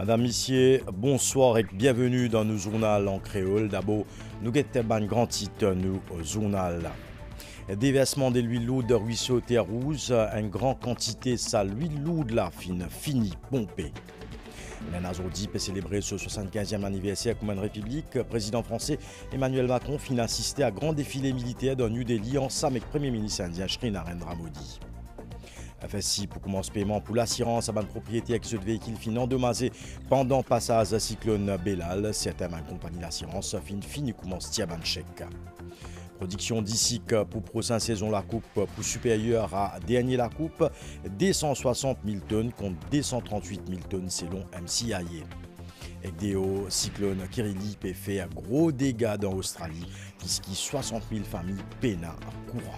Madame, Messieurs, bonsoir et bienvenue dans nos journaux en créole. D'abord, nous avons un grand titre, nous journal. Déversement de l'huile lourde de ruisseau Terre Rouge, une grande quantité de l'huile lourde là, fini, pompée. Aujourd'hui peut célébrer ce 75e anniversaire comme une république. Président français Emmanuel Macron fin assisté à grand défilé militaire dans New Delhi ensemble avec Premier ministre indien Shri Narendra Modi. FSI pour commencer paiement pour l'assurance à bonne propriété avec ce véhicule fin endommagé pendant passage à cyclone Belal. Certaines compagnies d'assurance fini commence à ban chèque. Production d'ici pour prochaine saison la coupe pour supérieur à dernier la coupe 260 000 tonnes contre 238 000 tonnes selon MCIA. Et des cyclone Kirili peut faire gros dégâts dans l'Australie puisqu'il 60 000 familles peinent à courant.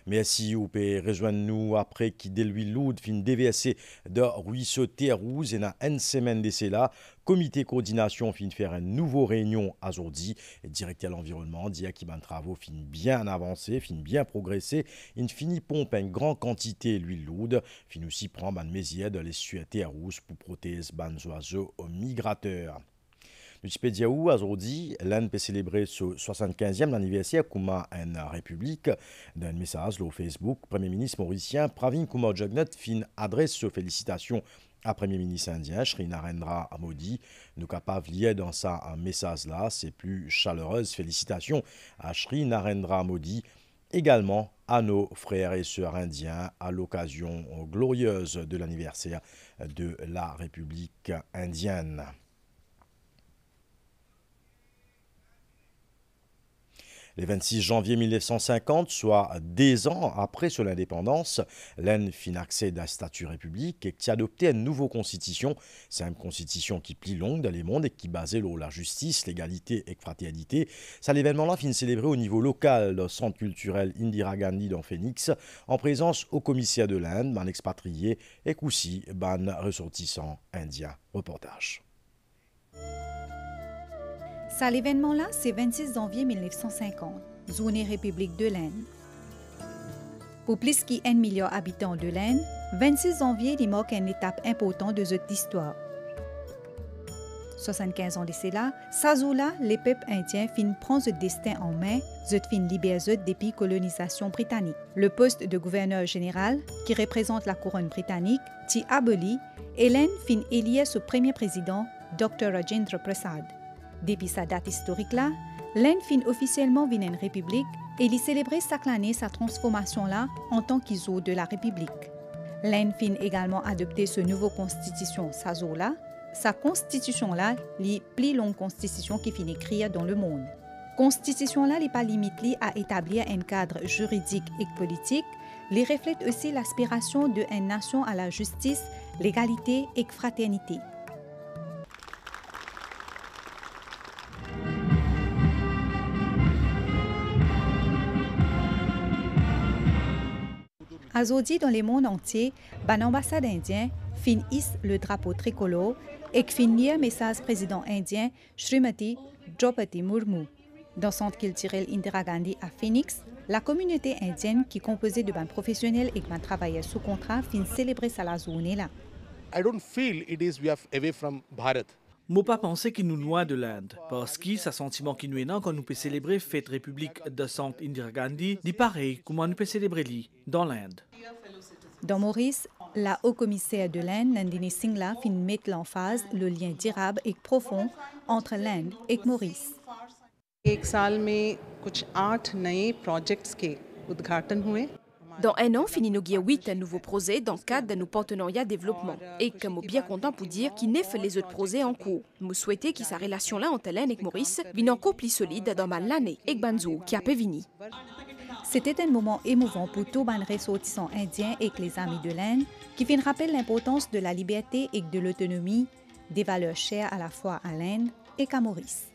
Merci, vous pouvez rejoindre nous après qui de l'huile lourde fin déversé de ruisseau Terre Rouge et dans une semaine de cela, comité coordination fin faire une nouvelle réunion aujourd'hui et directeur de l'environnement dit qu'il ban travaux fin bien avancé, fin bien progressé, une fini pompe une grande quantité d'huile lourde, fin aussi prend ban mesure de l'essuie Terre Rouge pour protéger ban oiseaux migrateurs. Nous aujourd'hui, l'Inde peut célébrer ce 75e anniversaire comme une république. Dans un message au Facebook, Premier ministre mauricien Pravin Kumar Jugnauth fin adresse ses félicitations à Premier ministre indien Shri Narendra Modi. Nous capables lier dans ça un message là, ses plus chaleureuses félicitations à Shri Narendra Modi. Également à nos frères et sœurs indiens à l'occasion glorieuse de l'anniversaire de la République indienne. Le 26 janvier 1950, soit 10 ans après son indépendance, l'Inde fin accède à la statut république et qui a adopté une nouvelle constitution. C'est une constitution qui plie longue dans le monde et qui basée sur la justice, l'égalité et la fraternité. Ça, l'événement-là fin célébré au niveau local au centre culturel Indira Gandhi dans Phoenix, en présence au commissaire de l'Inde, ban expatrié et aussi ban ressortissant indien. Reportage. Ça, l'événement-là, c'est 26 janvier 1950, journée République de l'Inde. Pour plus de 1 million d'habitants de l'Inde, 26 janvier marque une étape importante de cette histoire. 75 ans de cela, ça jour-là, les peuples indiens fin prend ce destin en main, fin libérer depuis colonisation britannique. Le poste de gouverneur général, qui représente la couronne britannique, t'y aboli, et l'Inde fin élire ce premier président, Dr. Rajendra Prasad. Depuis sa date historique-là, l'Inde fin officiellement une république et il célébrait chaque année sa transformation-là en tant qu'ISO de la république. L'Inde fin également adopté ce nouveau constitution sa jour-là. Sa constitution-là, la plus longue constitution qui finit écrire dans le monde. Constitution-là n'est pas limitée à établir un cadre juridique et politique, elle reflète aussi l'aspiration d'une nation à la justice, l'égalité et la fraternité. Aujourd'hui, dans le monde entier, l'ambassade indienne fin hisse le drapeau tricolore et fin lire message président indien Srimati Draupadi Murmu. Dans le centre culturel Indira Gandhi à Phoenix, la communauté indienne qui est composée de professionnels et de travailleurs sous contrat fin célébrer sa journée-là. I don't feel it is we are away from Bharat. Moi pas penser qu'il nous loin de l'Inde, parce que ça sentiment qui nous est quand nous peut célébrer fête république de Centre Indira Gandhi, dit pareil comment nous peut célébrer li dans l'Inde. Dans Maurice, la haut-commissaire de l'Inde, Nandini Singla, fin mettre l'emphase le lien durable et profond entre l'Inde et Maurice. एक साल में कुछ 8 नए प्रोजेक्ट्स के उद्घाटन हुए. Dans un an, finit inauguré 8 nouveaux projets dans le cadre de nos partenariats développement. Et que nous sommes bien contents pour dire qu'il n'est fait les autres projets en cours. Nous souhaitons que sa relation-là entre l'Inde et Maurice vienne encore plus solide dans l'année et Banzo qui a pévini. C'était un moment émouvant pour tous les ressortissants indiens et les amis de l'Inde qui fin rappellent l'importance de la liberté et de l'autonomie, des valeurs chères à la fois à l'Inde et qu'à Maurice.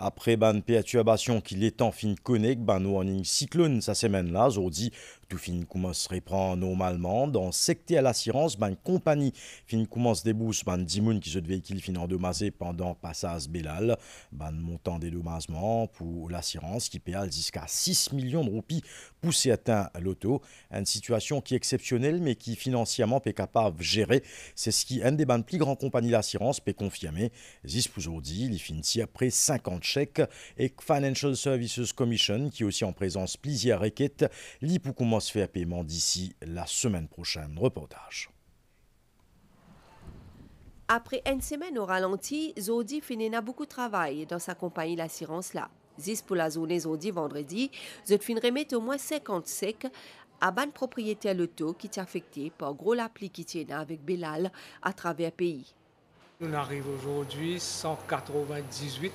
Après ban perturbation qui l'étend fin connect ban warning cyclone sa semaine là aujourd'hui tout fin commence à reprendre normalement. Dans secteur l'assurance, une compagnie fin commence débourse ban 10 moun qui se véhicule fin endommagé pendant passage Belal. Ban montant dédommagement pour l'assurance qui paye jusqu'à 6 millions de roupies pour certains lotos. Une situation qui est exceptionnelle mais qui financièrement est capable de gérer. C'est ce qui un des plus grandes compagnies d'assurance peut confirmer. Aujourd'hui, il finit après 50 chèques et Financial Services Commission qui est aussi en présence plusieurs requêtes. Li pour commencer à faire paiement d'ici la semaine prochaine. Reportage. Après une semaine au ralenti, Zodi finit beaucoup de travail dans sa compagnie d'assurance là. Zis pour la zone Zodi vendredi, Zod fin remettre au moins 50 secs à ban propriétaire l'auto qui est affecté par gros l'appli qui tient avec Belal à travers le pays. Nous arrivons aujourd'hui 198,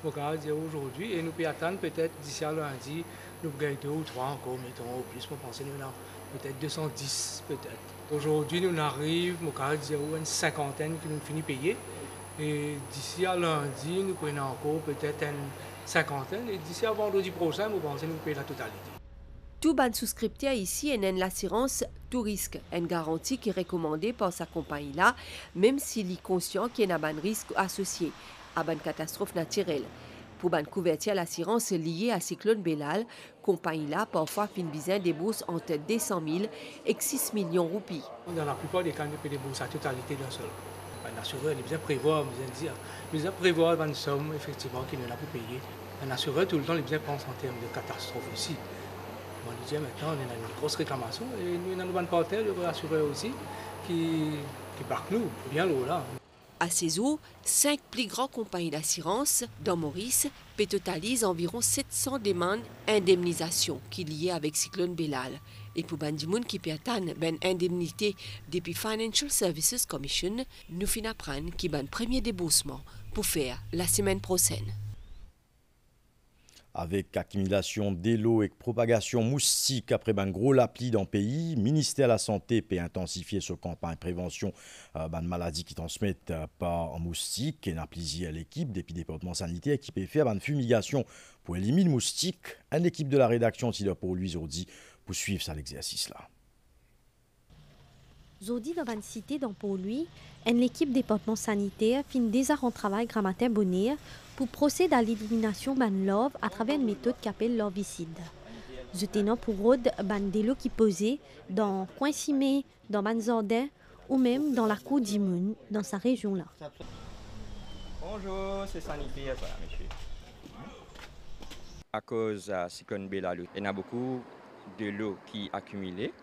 aujourd'hui, et nous pouvons attendre peut-être d'ici à lundi, nous gagnons 2 ou 3 encore, mettons au plus, nous pensons nous avons peut-être 210 peut-être. Aujourd'hui, nous arrivons, une cinquantaine qui nous finit payer, et d'ici à lundi, nous prenons encore peut-être une cinquantaine, et d'ici à vendredi prochain, nous pensons nous payer la totalité. Tout ban souscripteur ici est l'assurance tout risque, une garantie qui est recommandée par sa compagnie là, même s'il est conscient qu'il y a un risque associé à une catastrophe naturelle. Pour ban couverture l'assurance liée à cyclone Belal, compagnie là parfois fin besoin des bourses entre 200 000 et 6 millions de roupies. Dans la plupart des cas, nous payons des bourses à totalité d'un seul. Un assureur, il est bien prévoir une somme effectivement qu'il est là pour payer. Un assureur tout le temps, il est bien pense en termes de catastrophe aussi. On lui dit maintenant, on a une grosse réclamation et nous avons une partenaire, le assureur aussi, qui barque nous, bien l'eau là. À ces eaux, 5 plus grandes compagnies d'assurance dans Maurice totalisent environ 700 demandes d'indemnisation qui liées avec cyclone Belal. Et pour Bandimoun qui peut atteindre une indemnité depuis Financial Services Commission, nous finissons apprendre qu'il y a un premier déboursement pour faire la semaine prochaine. Avec accumulation d'eau et propagation moustique après un gros lapli dans le pays, le ministère de la Santé peut intensifier sa campagne de prévention de maladies qui transmettent par moustique. Et n'a plaisir à l'équipe des départements sanitaires qui peut faire une fumigation pour éliminer le moustique. Une équipe de la rédaction qui doit pour lui aujourd'hui pour suivre ça l'exercice là. Aujourd'hui, dans une cité dans pour lui, une équipe département sanitaire finit déjà en travail grammaire bonheur pour procéder à l'élimination de l'ov à travers une méthode qui appelle l'ovicide. Je tenais pour rôde des lots qui posaient dans coin cimé, dans Banzordin ou même dans la cour d'Imoun, dans sa région là. Bonjour, c'est sanitaire, voilà, monsieur. À cause de cyclone Belal, il y a beaucoup de l'eau qui est accumulée.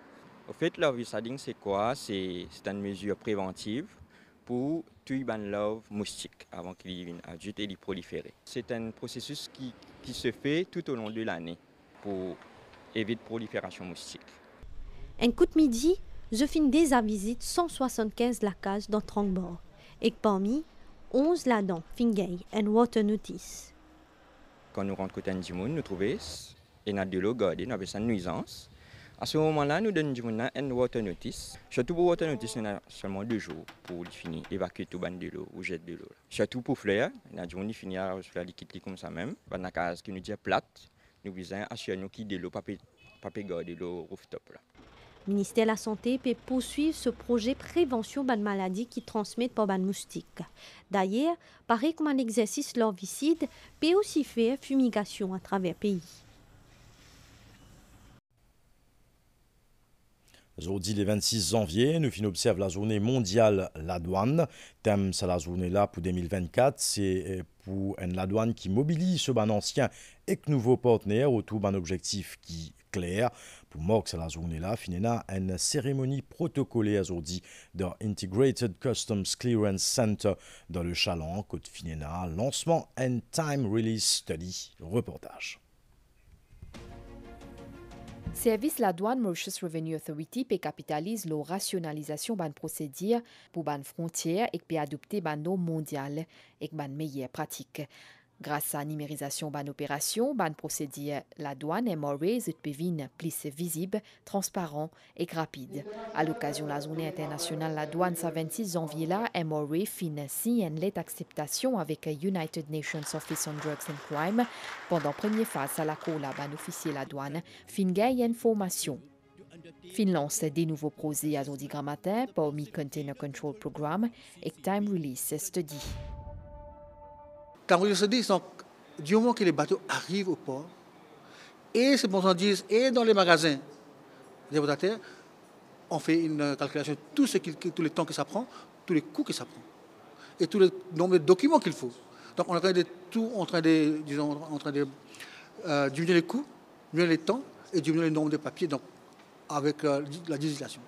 Au fait, l'oviciding, c'est quoi? C'est une mesure préventive pour tuer les larves moustiques avant qu'ils deviennent adultes et les proliférer. C'est un processus qui se fait tout au long de l'année pour éviter la prolifération moustique. Un coup de midi, je finis déjà visite 175 lacages dans Trangbord. Et parmi 11 là-dedans, fingay and water notice. Quand nous rentrons côté Ndimoun, nous trouvons et de l'eau gardée, nous avons une nuisance. À ce moment-là, nous donnons un water notice. Surtout pour water notice, nous avons seulement 2 jours pour finir, évacuer tout ban de l'eau ou jeter de l'eau. Surtout pour fleurs, nous avons fini à faire liquide comme ça même. Dans la case qui nous dit plate, nous visons assurer nous qu'il y ait de l'eau, pas garder l'eau rooftop. Le ministère de la Santé peut poursuivre ce projet prévention de maladies qui transmettent par les moustiques. D'ailleurs, pareil comme un exercice l'herbicide, peut aussi faire fumigation à travers le pays. Aujourd'hui, le 26 janvier, nous finissons observer la journée mondiale la douane. Thème c'est la journée là pour 2024, c'est pour la douane qui mobilise ce ban ancien et nouveau partenaire autour d'un objectif qui est clair. Pour moi, c'est la journée là, finina une cérémonie protocolée aujourd'hui dans Integrated Customs Clearance Center dans le Chaland, côte finina, lancement and time release study, reportage. Service la douane Mauritius Revenue Authority peut capitalise la rationalisation ban procédure pour ban frontières et peut adopter ban norme mondiale et ban meilleure pratique. Grâce à la numérisation ban opération, ban procédure la douane MRA peut venir plus visible, transparent et rapide. À l'occasion de la journée internationale la douane, sa 26 janvier là, MRA fin signe une lettre d'acceptation avec United Nations Office on Drugs and Crime. Pendant première phase à la cour, ban officier la douane fin gagne une formation. Finlande des nouveaux projets à Zodi Gramatin, parmi Container Control Program et Time Release Study. Time Release Study, donc, du moment que les bateaux arrivent au port, et ces marchandises, et dans les magasins des dépositaires, on fait une calculation de tout le temps que ça prend, tous les coûts que ça prend, et tout le nombre de documents qu'il faut. Donc on est en train de diminuer les coûts, diminuer les temps et diminuer le nombre de papiers donc, avec la législation.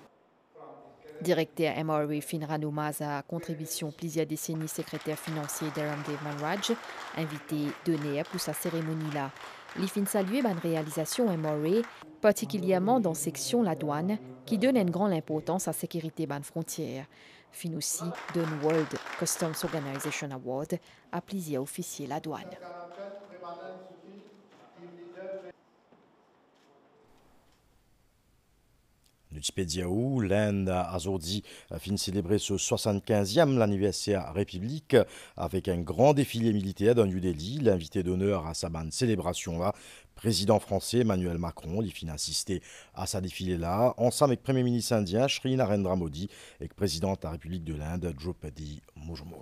Directeur MRA Finra Noumaza, contribution plusieurs décennies secrétaire financier d'Aram Devman Raj, invité donné pour sa cérémonie-là. Les fins saluer une réalisation MRA, particulièrement dans section la douane, qui donne une grande importance à la sécurité ban frontière. Fin aussi d'un World Customs Organization Award à plusieurs officiers la douane. Nutipediaou, l'Inde a aujourd'hui fini de célébrer ce 75e l'anniversaire république avec un grand défilé militaire dans New Delhi. L'invité d'honneur à sa bande célébration-là, président français Emmanuel Macron, il finit assister à sa défilé-là, ensemble avec Premier ministre indien Shri Narendra Modi et président de la République de l'Inde Draupadi Murmu.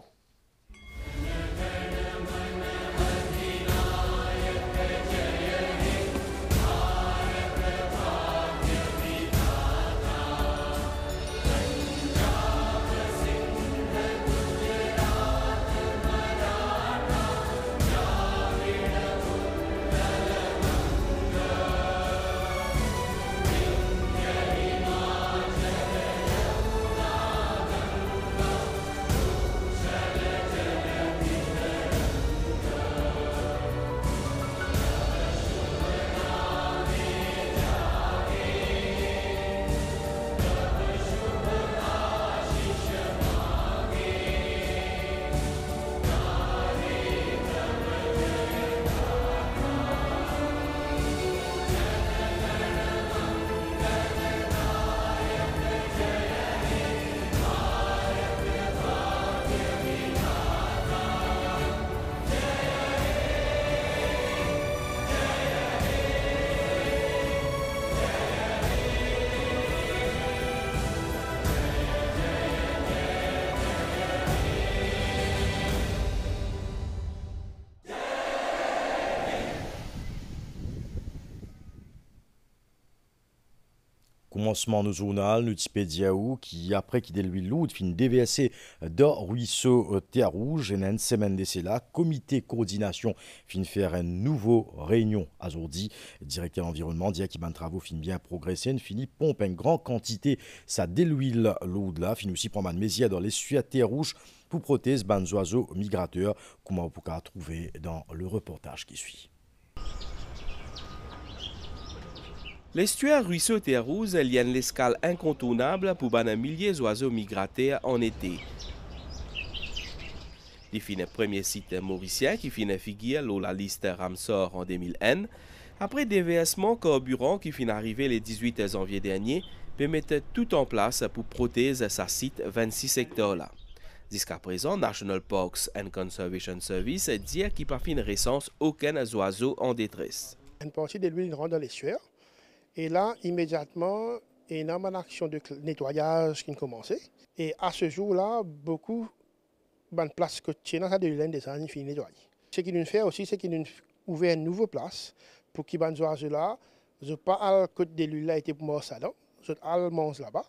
Commencement de journal, Nutipediaou, qui après qu'il ait lui l'autre, fin déversé de ruisseau Terre Rouge, et une semaine d'essai là, comité coordination fin faire une nouvelle réunion aujourd'hui. Directeur environnement, dit qu'il ban travaux fin bien progressé, une fini pompe une grande quantité, ça déluile l'eau de là, fin aussi prendre mésia dans l'essuie Terre Rouge pour protéger ban oiseaux migrateurs, comment on peut trouver dans le reportage qui suit. L'estuaire ruisseau Terre Rouge est une escale incontournable pour ban milliers d'oiseaux migrateurs en été. Il fin le premier site mauricien qui fin figure dans la liste Ramsar en 2001. Après déversement carburant qui fin arrivé le 18 janvier dernier, peut mettre tout en place pour protéger sa site 26 hectares là. Jusqu'à présent, National Parks and Conservation Service dit qu'il n'a pas récence aucun oiseau en détresse. Une partie de l'huile rentre dans l'estuaire. Et là, immédiatement, il y a une action de nettoyage qui a commencé. Et à ce jour-là, beaucoup de places côtières dans de l'huile des années finissent nettoyer. Ce qu'il nous fait aussi, c'est qu'il nous ouvert une nouvelle place pour qu'ils les oiseaux-là, je pas à la côte de l'huile a été pour mort ça là, je mange là-bas.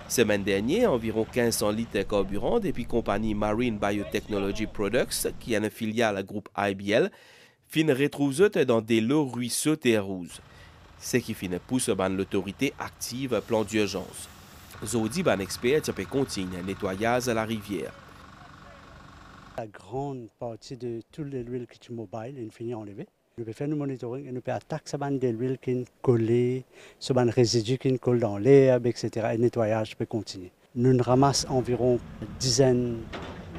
Semaine dernière, environ 1500 litres de carburant depuis compagnie Marine Biotechnology Products, qui est une filiale du groupe IBL, fin retrouve dans des lots ruisseaux Terre Rouge. Ce qui finit pousse l'autorité active plan d'urgence. Zodi ban expert peut continuer le nettoyage à la rivière. La grande partie de toute l'huile qui est mobile est finie enlevée. Nous pouvons faire le monitoring et nous pouvons attaquer de l'huile qui est collée, ce résidu qui est collé dans l'herbe, etc. Et le nettoyage peut continuer. Nous ramassons environ dizaines,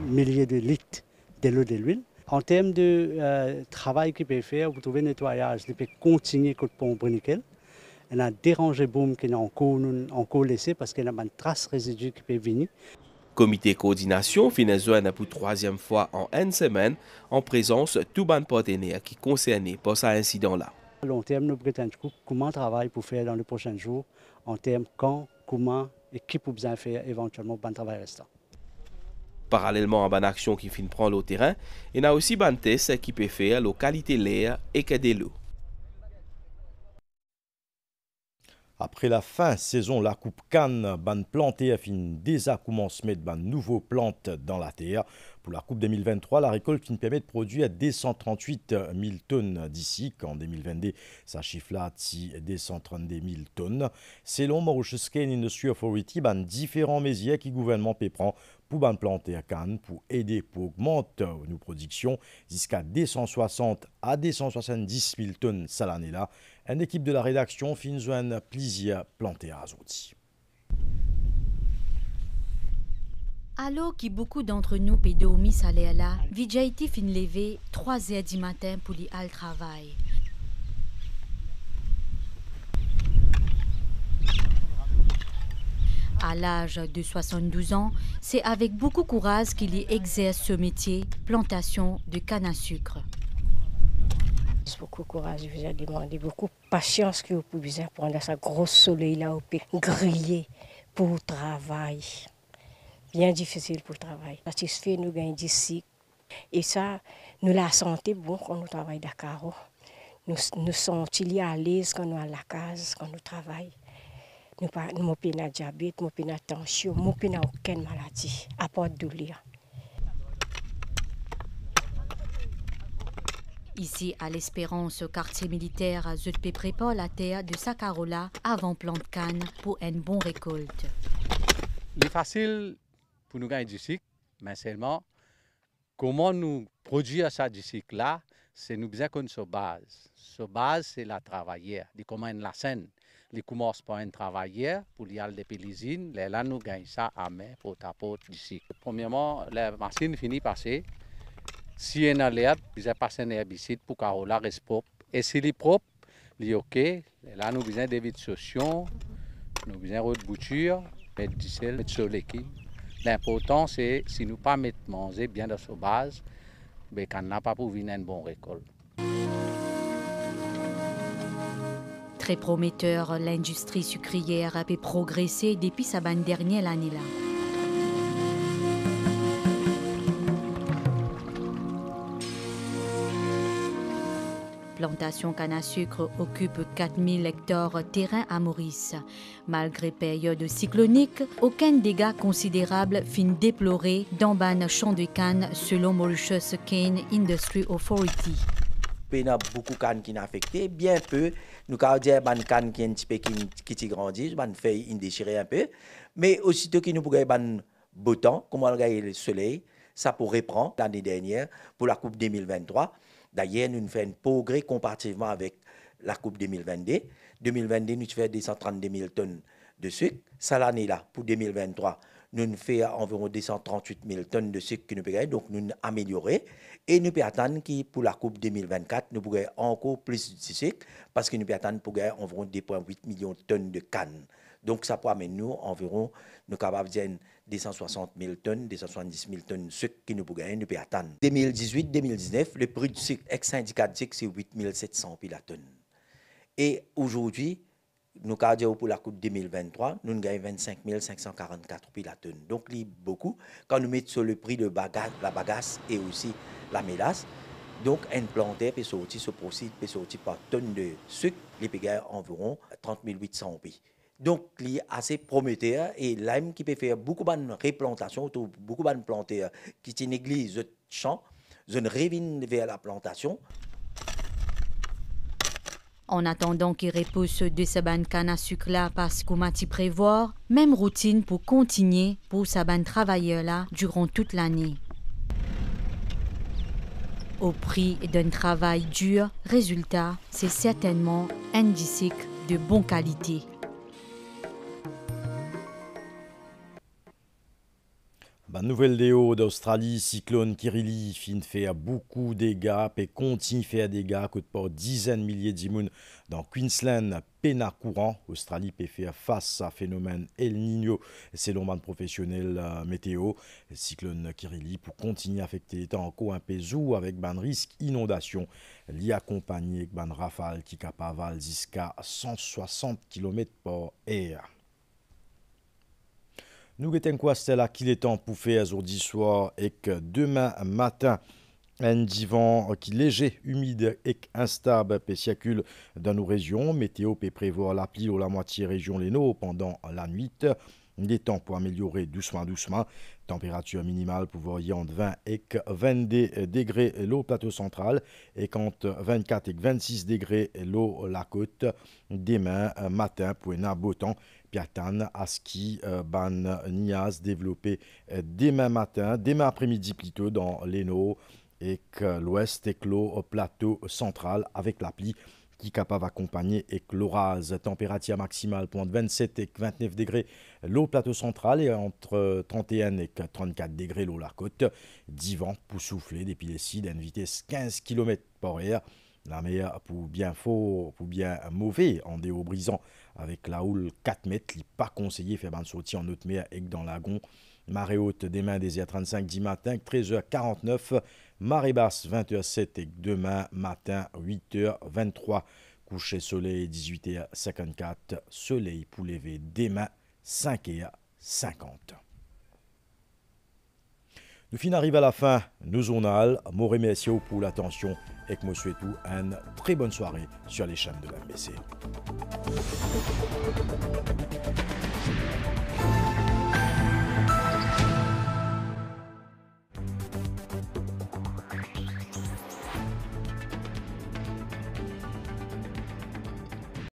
milliers de litres de l'eau de l'huile. En termes de travail qu'il peut faire, vous trouvez le nettoyage, il peut continuer côté pont nickel. On a dérangé boom qui est en cours laissé parce qu'il y a une trace résidu qui peut venir. Comité coordination finit pour troisième fois en une semaine en présence de tous les partenaires qui sont concernés par cet incident-là. À long terme, nous prétendons comment travailler pour faire dans les prochains jours, en termes quand, comment et qui peut bien faire éventuellement bon travail restant. Parallèlement à une action qui finit prendre le terrain, il y a aussi une test qui peut faire la qualité de l'air et de l'eau. Après la fin saison, la Coupe Cannes, ban planté a fini déjà commencé de ban nouveaux plantes dans la terre. Pour la Coupe 2023, la récolte qui permet de produire 238 000 tonnes d'ici, qu'en 2022, ça chiffre là à 232 000 tonnes. Selon Mauritius Cane Industry Authority, ban différents mesures qui le gouvernement peut prendre pour ban planter à Cannes pour aider pour augmenter nos productions jusqu'à 260 à 270 000 tonnes cette année-là. Une équipe de la rédaction finit un plaisir planté à Azouti. Alors que beaucoup d'entre nous pédormi salaire là, Vijayati fin lever 3 heures du matin pour aller au travail. À l'âge de 72 ans, c'est avec beaucoup de courage qu'il exerce ce métier, plantation de canne à sucre. Beaucoup de courage, vous avez demandé beaucoup de patience que vous pouvez prendre ce gros soleil là, au griller pour le travail. Bien difficile pour le travail. Satisfait, nous gagnons d'ici. Et ça, nous la santé, bon, quand nous travaillons à Dakar. Nous sommes à l'aise quand nous sommes à la case, quand nous travaillons. Nous n'avons pas de diabète, nous n'avons pas de tension, nous n'avons aucune maladie, à part de douleur. Ici, à l'Espérance, au quartier militaire, je te prépare la terre de Sakarola avant plante canne pour une bonne récolte. C'est facile pour nous gagner du cycle, mais seulement comment nous produire ça du cycle là, c'est nous besoin qu'on se base. Se base, c'est la travailleur. De comment la scène, les commence par un travailleur pour y aller depuis l'usine, là nous gagnons ça à main pour taper du cycle. Premièrement, la machine finit passer. Si on a l'air, vous avez passé un herbicide pour que la reste propre. Et si elle est propre, elle est OK. Là, nous avons des vides sociaux, nous avons des boutures, mettre du sel, mettre sur l'équipe. L'important, c'est si nous ne pas mettre manger bien dans sa base, mais qu'on n'a pas pour venir une bonne récolte. Très prometteur, l'industrie sucrière a pu progresser depuis sa dernière année-là. Plantation canne à sucre occupe 4000 hectares terrain à Maurice. Malgré période cyclonique, aucun dégât considérable fin déploré dans ban champ de canne selon Mauritius Cane Industry Authority. Il y a beaucoup de cannes qui sont affectées, bien peu. Nous avons dit que les cannes qui sont un petit peu qui grandissent, les feuilles déchirées un peu. Mais aussitôt que nous avons un beau temps, comme on a le soleil, ça pourrait prendre l'année dernière pour la Coupe 2023. D'ailleurs, nous faisons un progrès comparativement avec la Coupe 2022. 2022, nous faisons 232 000 tonnes de sucre. Ça, l'année-là, pour 2023, nous faisons environ 238 000 tonnes de sucre que nous pouvons, donc nous améliorons. Et nous pouvons attendre que pour la Coupe 2024, nous pourrons encore plus de sucre parce que nous pouvons attendre pour gagner environ 2,8 millions de tonnes de canne. Donc, ça peut amener nous environ, nous sommes capables de dire 260 000 tonnes, 270 000 tonnes de sucre que nous pouvons gagner, nous pouvons attendre. 2018-2019, le prix du sucre, ex-syndicat de sucre, c'est 8 700 la tonne. Et aujourd'hui, nous avons pour la Coupe 2023, nous gagnons 25 544 la tonne. Donc, c'est beaucoup. Quand nous mettons sur le prix de la bagasse et aussi la mélasse, donc un planteur peut sortir, ce procédé peut sortir par tonne de sucre, les peut gagner environ 30 800 pi. Donc, il est assez prometteur et l'âme qui peut faire beaucoup de replantation, beaucoup de planteurs qui négligent le champ, je reviennent vers la plantation. En attendant qu'il repousse de sa canne à sucre là parce qu'on m'a prévoir, même routine pour continuer pour sa travailleur là durant toute l'année. Au prix d'un travail dur, résultat, c'est certainement un disque de bonne qualité. Nouvelle déo d'Australie, cyclone Kirili fin fait beaucoup de dégâts et continue à faire des dégâts que pour dizaines de milliers d'immunes dans Queensland, pena courant. Australie peut faire face à phénomène El Niño selon le professionnel météo. Le cyclone Kirili pour continuer à affecter l'État encore un peu avec un risque inondation lié accompagné avec un rafale qui capable jusqu'à 160 km/h. Nous avons quoi c'est là qu'il est temps pour faire aujourd'hui soir et que demain matin un vent qui léger, humide et instable peut circuler dans nos régions. Météo peut prévoir la pluie ou la moitié région Léno pendant la nuit. Des temps pour améliorer doucement. Température minimale pour varier entre 20 et 22 degrés l'eau plateau central et entre 24 et 26 degrés l'eau la côte. Demain matin pour un beau temps. Piatan, Aski, Ban, Nias développé demain matin, demain après-midi plutôt dans l'Eno et que l'ouest et que l'eau plateau central avec la pluie qui est capable d'accompagner et que l'orage. Température maximale pour 27 et 29 degrés l'eau plateau central et entre 31 et 34 degrés l'eau la côte. Divan pour souffler depuis les sides à une vitesse 15 km/h. La meilleure pour bien fort, pour bien mauvais, en déo brisant avec la houle 4 mètres, il n'est pas conseillé faire bande sortie en haute mer et dans lagon. Marée haute demain des 35 10 matin, 13h49. Marée basse 20h07 et demain matin 8h23. Coucher soleil 18h54. Soleil pour lever demain 5h50. Nous finissons arriver à la fin de nos journal. Je vous remercie pour l'attention et que je vous souhaite une très bonne soirée sur les chaînes de l'MBC.